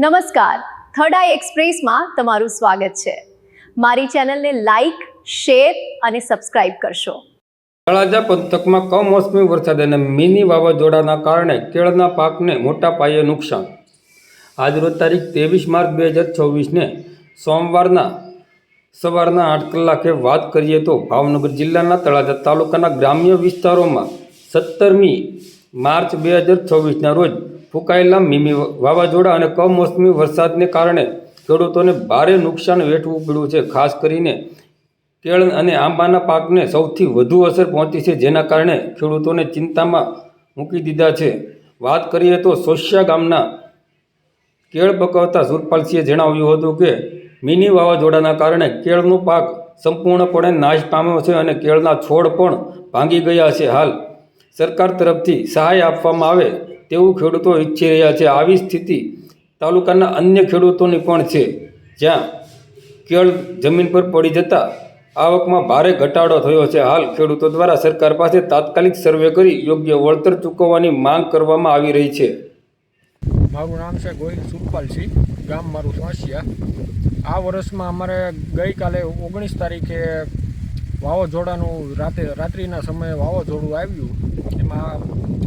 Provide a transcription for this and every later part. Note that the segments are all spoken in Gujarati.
નમસ્કાર, થર્ડ આઈ એક્સપ્રેસમાં તમારું સ્વાગત છે। મારી ચેનલને લાઈક, શેર અને સબસ્ક્રાઇબ કરશો। તળાજા પંથકમાં કમોસમી વરસાદ અને મિની વાવાઝોડાના કારણે કેળના પાકને મોટા પાયે નુકસાન। આજરોજ તારીખ 23 માર્ચ 2024ને સોમવારના સવારના 8 કલાકે વાત કરીએ તો ભાવનગર જિલ્લાના તળાજા તાલુકાના ગ્રામ્ય વિસ્તારોમાં 17મી માર્ચ 2024ના રોજ ફૂંકાયેલા મિની વાવાઝોડા અને કમોસમી વરસાદને કારણે ખેડૂતોને ભારે નુકસાન વેઠવું પડ્યું છે। ખાસ કરીને કેળ અને આંબાના પાકને સૌથી વધુ અસર પહોંચી છે, જેના કારણે ખેડૂતોને ચિંતામાં મૂકી દીધા છે। વાત કરીએ તો સોસિયા ગામના કેળ પકવતા સુરપાલસિંહે જણાવ્યું હતું કે મિની વાવાઝોડાના કારણે કેળનો પાક સંપૂર્ણપણે નાશ પામ્યો છે અને કેળના છોડ પણ ભાંગી ગયા છે। હાલ સરકાર તરફથી સહાય આપવામાં આવે તેવું ખેડૂતો ઈચ્છી રહ્યા છે। આવી સ્થિતિ તાલુકાના અન્ય ખેડૂતોની પણ છે, જ્યાં કેળ જમીન પર પડી જતા આવકમાં ભારે ઘટાડો થયો છે। હાલ ખેડૂતો દ્વારા સરકાર પાસે તાત્કાલિક સર્વે કરી યોગ્ય વળતર ચૂકવવાની માંગ કરવામાં આવી રહી છે। મારું નામ છે ગોહિલ સુરપાલસિંહ, ગામ મારું સોસિયા। આ વર્ષમાં અમારે ગઈકાલે 19 તારીખે વાવાઝોડાનું રાત્રિના સમયે વાવાઝોડું આવ્યું। એમાં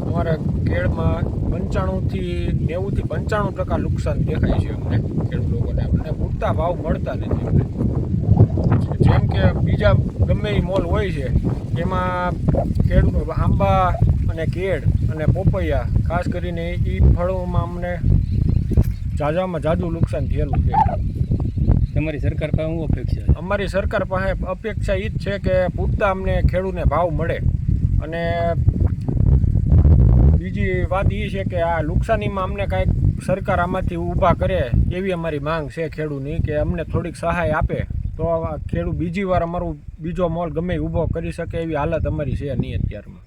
અમારા કેળમાં 95 થી 95% નુકસાન દેખાય છે અમને ખેડૂત લોકોને। અમને પૂરતા ભાવ મળતા નથી અમને। જેમ કે બીજા ગમે એ મોલ હોય છે એમાં ખેડૂત આંબા અને કેળ અને પોપૈયા ખાસ કરીને એ ફળોમાં અમને ઝાઝામાં ઝાઝું નુકસાન થયેલું છે। તમારી સરકાર પાસે શું અપેક્ષા છે? અમારી સરકાર પાસે અપેક્ષા એ જ છે કે પૂરતા અમને ખેડૂતને ભાવ મળે, અને બીજી વાત એ છે કે આ નુકસાનીમાં અમને કાંઈક સરકાર આમાંથી ઊભા કરે એવી અમારી માંગ છે ખેડૂતની, કે અમને થોડીક સહાય આપે તો ખેડૂત બીજી વાર અમારું બીજો મોલ ગમે ઊભો કરી શકે એવી હાલત અમારી છે નહીં અત્યારમાં।